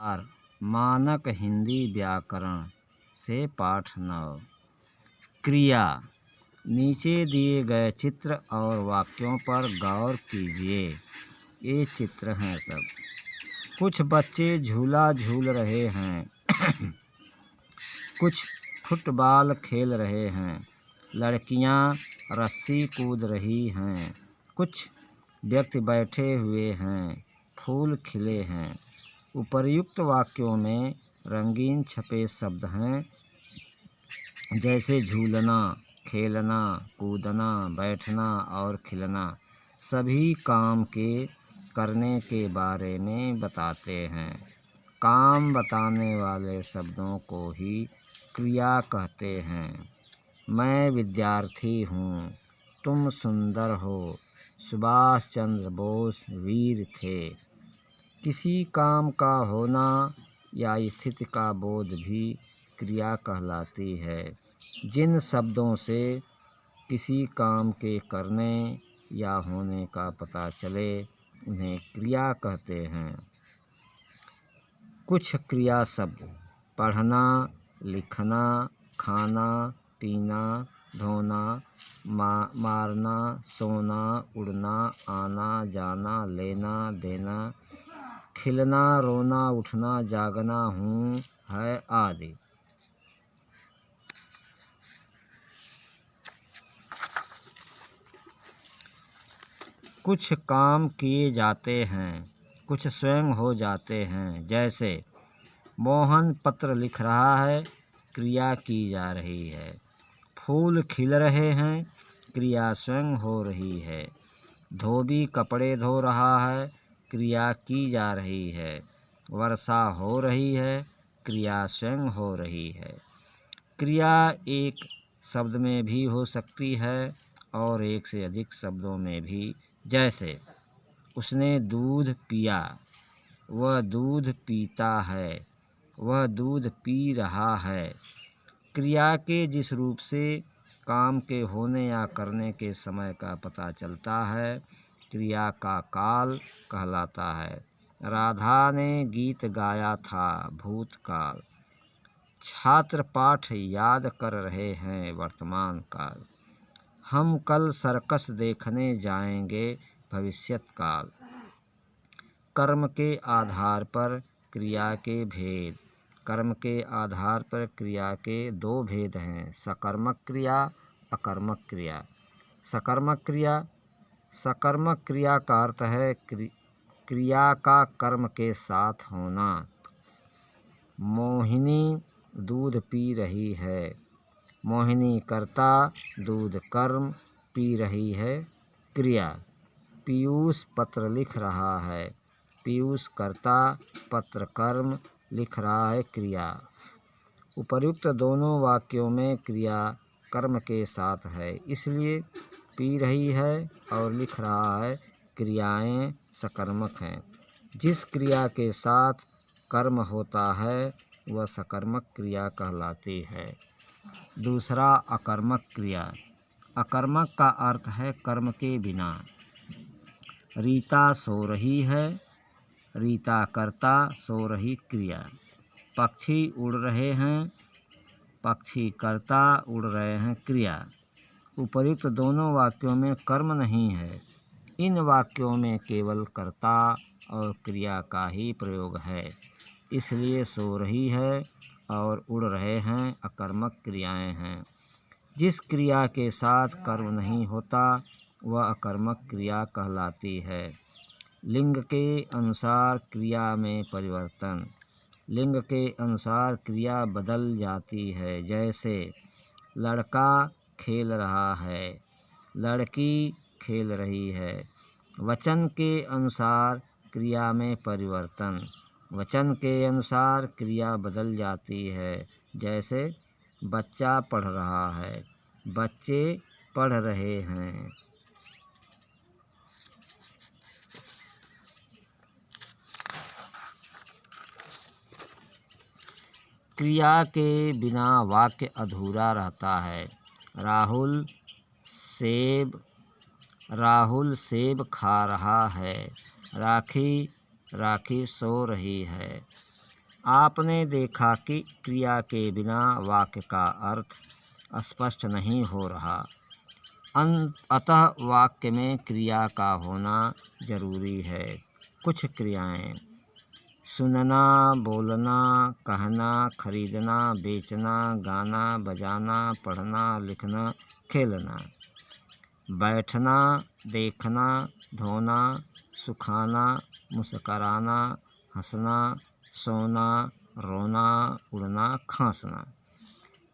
और मानक हिंदी व्याकरण से पाठ 9। क्रिया। नीचे दिए गए चित्र और वाक्यों पर गौर कीजिए। ये चित्र हैं सब। कुछ बच्चे झूला झूल रहे हैं। कुछ फुटबॉल खेल रहे हैं। लड़कियां रस्सी कूद रही हैं। कुछ व्यक्ति बैठे हुए हैं। फूल खिले हैं। उपर्युक्त वाक्यों में रंगीन छपे शब्द हैं, जैसे झूलना, खेलना, कूदना, बैठना और खिलना। सभी काम के करने के बारे में बताते हैं। काम बताने वाले शब्दों को ही क्रिया कहते हैं। मैं विद्यार्थी हूँ। तुम सुंदर हो। सुभाष चंद्र बोस वीर थे। किसी काम का होना या स्थिति का बोध भी क्रिया कहलाती है। जिन शब्दों से किसी काम के करने या होने का पता चले उन्हें क्रिया कहते हैं। कुछ क्रिया शब्द: पढ़ना, लिखना, खाना, पीना, धोना, मारना, सोना, उड़ना, आना, जाना, लेना, देना, खिलना, रोना, उठना, जागना, हूँ, है आदि। कुछ काम किए जाते हैं, कुछ स्वयं हो जाते हैं। जैसे मोहन पत्र लिख रहा है, क्रिया की जा रही है। फूल खिल रहे हैं, क्रिया स्वयं हो रही है। धोबी कपड़े धो रहा है, क्रिया की जा रही है। वर्षा हो रही है, क्रिया स्वयं हो रही है। क्रिया एक शब्द में भी हो सकती है और एक से अधिक शब्दों में भी। जैसे उसने दूध पिया, वह दूध पीता है, वह दूध पी रहा है। क्रिया के जिस रूप से काम के होने या करने के समय का पता चलता है, क्रिया का काल कहलाता है। राधा ने गीत गाया था, भूतकाल। छात्र पाठ याद कर रहे हैं, वर्तमान काल। हम कल सर्कस देखने जाएंगे, भविष्यत काल। कर्म के आधार पर क्रिया के भेद। कर्म के आधार पर क्रिया के दो भेद हैं: सकर्मक क्रिया, अकर्मक क्रिया। सकर्मक क्रिया। सकर्मक क्रिया का अर्थ है क्रिया का कर्म के साथ होना। मोहिनी दूध पी रही है। मोहिनी कर्ता, दूध कर्म, पी रही है क्रिया। पीयूष पत्र लिख रहा है। पीयूष कर्ता, पत्र कर्म, लिख रहा है क्रिया। उपर्युक्त दोनों वाक्यों में क्रिया कर्म के साथ है, इसलिए पी रही है और लिख रहा है क्रियाएं सकर्मक हैं। जिस क्रिया के साथ कर्म होता है वह सकर्मक क्रिया कहलाती है। दूसरा, अकर्मक क्रिया। अकर्मक का अर्थ है कर्म के बिना। रीता सो रही है, रीता कर्ता, सो रही क्रिया। पक्षी उड़ रहे हैं, पक्षी कर्ता, उड़ रहे हैं क्रिया। उपर्युक्त दोनों वाक्यों में कर्म नहीं है। इन वाक्यों में केवल कर्ता और क्रिया का ही प्रयोग है, इसलिए सो रही है और उड़ रहे हैं अकर्मक क्रियाएं हैं। जिस क्रिया के साथ कर्म नहीं होता वह अकर्मक क्रिया कहलाती है। लिंग के अनुसार क्रिया में परिवर्तन। लिंग के अनुसार क्रिया बदल जाती है। जैसे लड़का खेल रहा है, लड़की खेल रही है। वचन के अनुसार क्रिया में परिवर्तन। वचन के अनुसार क्रिया बदल जाती है। जैसे बच्चा पढ़ रहा है, बच्चे पढ़ रहे हैं। क्रिया के बिना वाक्य अधूरा रहता है। राहुल सेब खा रहा है। राखी सो रही है। आपने देखा कि क्रिया के बिना वाक्य का अर्थ स्पष्ट नहीं हो रहा, अतः वाक्य में क्रिया का होना जरूरी है। कुछ क्रियाएं: सुनना, बोलना, कहना, खरीदना, बेचना, गाना, बजाना, पढ़ना, लिखना, खेलना। बैठना, देखना, धोना, सुखाना, मुस्कराना, हंसना, सोना, रोना, उड़ना, खांसना।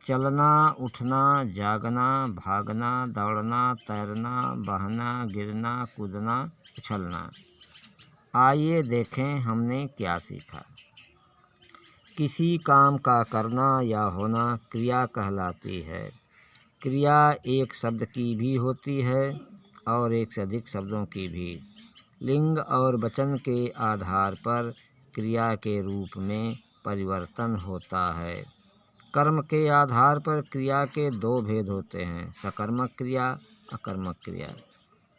चलना, उठना, जागना, भागना, दौड़ना, तैरना, बहना, गिरना, कूदना, उछलना। आइए देखें हमने क्या सीखा। किसी काम का करना या होना क्रिया कहलाती है। क्रिया एक शब्द की भी होती है और एक से अधिक शब्दों की भी। लिंग और वचन के आधार पर क्रिया के रूप में परिवर्तन होता है। कर्म के आधार पर क्रिया के दो भेद होते हैं, सकर्मक क्रिया, अकर्मक क्रिया।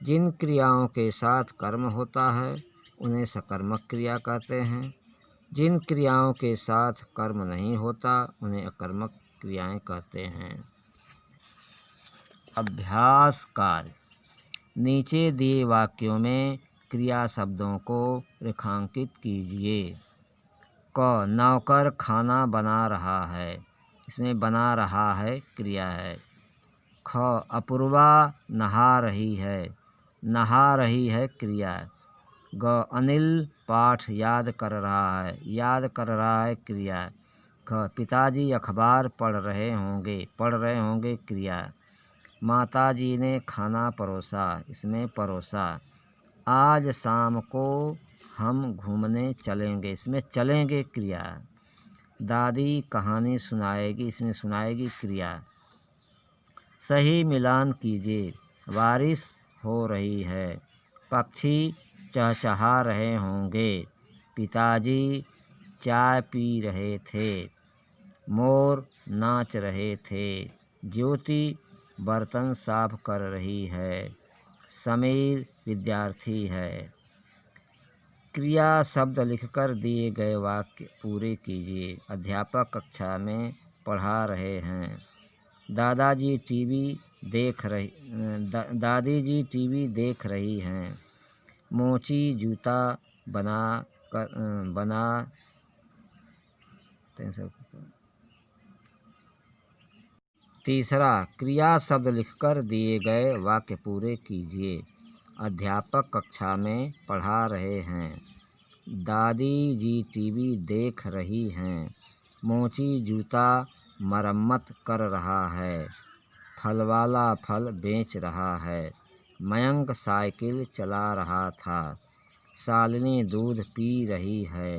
जिन क्रियाओं के साथ कर्म होता है उन्हें सकर्मक क्रिया कहते हैं। जिन क्रियाओं के साथ कर्म नहीं होता उन्हें अकर्मक क्रियाएं कहते हैं। अभ्यास कार्य: नीचे दिए वाक्यों में क्रिया शब्दों को रेखांकित कीजिए। क, नौकर खाना बना रहा है। इसमें बना रहा है क्रिया है। ख, अपूर्वा नहा रही है। नहा रही है क्रिया। ग, अनिल पाठ याद कर रहा है। याद कर रहा है क्रिया। ख, पिताजी अखबार पढ़ रहे होंगे। पढ़ रहे होंगे क्रिया। माताजी ने खाना परोसा। इसमें परोसा। आज शाम को हम घूमने चलेंगे। इसमें चलेंगे क्रिया। दादी कहानी सुनाएगी। इसमें सुनाएगी क्रिया। सही मिलान कीजिए। बारिश हो रही है। पक्षी चहचहा रहे होंगे। पिताजी चाय पी रहे थे। मोर नाच रहे थे। ज्योति बर्तन साफ कर रही है। समीर विद्यार्थी है। क्रिया शब्द लिखकर दिए गए वाक्य पूरे कीजिए। अध्यापक कक्षा में पढ़ा रहे हैं। दादी जी टीवी देख रही हैं। मोची जूता बना तीसरा, क्रिया शब्द लिखकर दिए गए वाक्य पूरे कीजिए। अध्यापक कक्षा में पढ़ा रहे हैं। दादी जी टीवी देख रही हैं। मोची जूता मरम्मत कर रहा है। फलवाला फल बेच रहा है। मयंक साइकिल चला रहा था। शालिनी दूध पी रही है।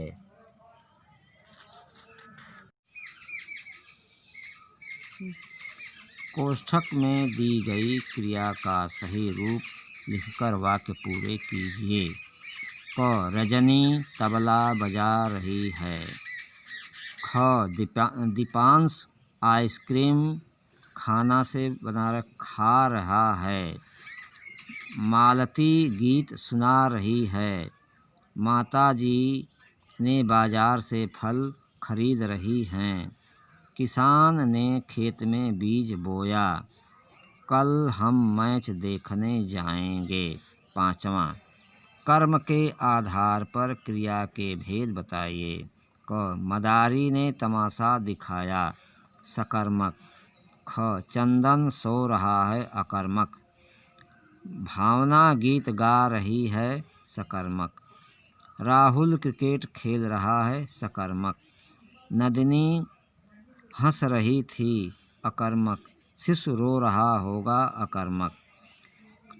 कोष्ठक में दी गई क्रिया का सही रूप लिखकर वाक्य पूरे कीजिए। क, रजनी तबला बजा रही है। ख, दीपांश आइसक्रीम खाना से बना खा रहा है। मालती गीत सुना रही है। माताजी ने बाजार से फल खरीद रही हैं। किसान ने खेत में बीज बोया। कल हम मैच देखने जाएंगे। पाँचवां, कर्म के आधार पर क्रिया के भेद बताइए। क, मदारी ने तमाशा दिखाया। सकर्मक। ख, चंदन सो रहा है। अकर्मक। भावना गीत गा रही है। सकर्मक। राहुल क्रिकेट खेल रहा है। सकर्मक। नदिनी हंस रही थी। अकर्मक। शिशु रो रहा होगा। अकर्मक।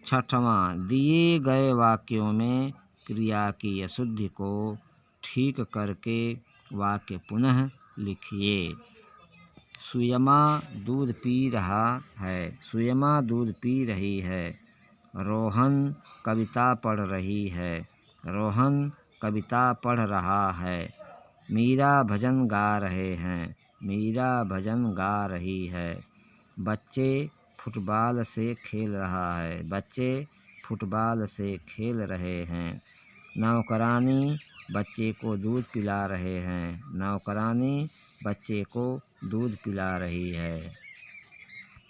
छठवां, दिए गए वाक्यों में क्रिया की अशुद्धि को ठीक करके वाक्य पुनः लिखिए। सुयमा दूध पी रहा है। सुयमा दूध पी रही है। रोहन कविता पढ़ रही है। रोहन कविता पढ़ रहा है। मीरा भजन गा रहे हैं। मीरा भजन गा रही है। बच्चे फुटबॉल से खेल रहा है। बच्चे फुटबॉल से खेल रहे हैं। नौकरानी बच्चे को दूध पिला रहे हैं। नौकरानी बच्चे को दूध पिला रही है।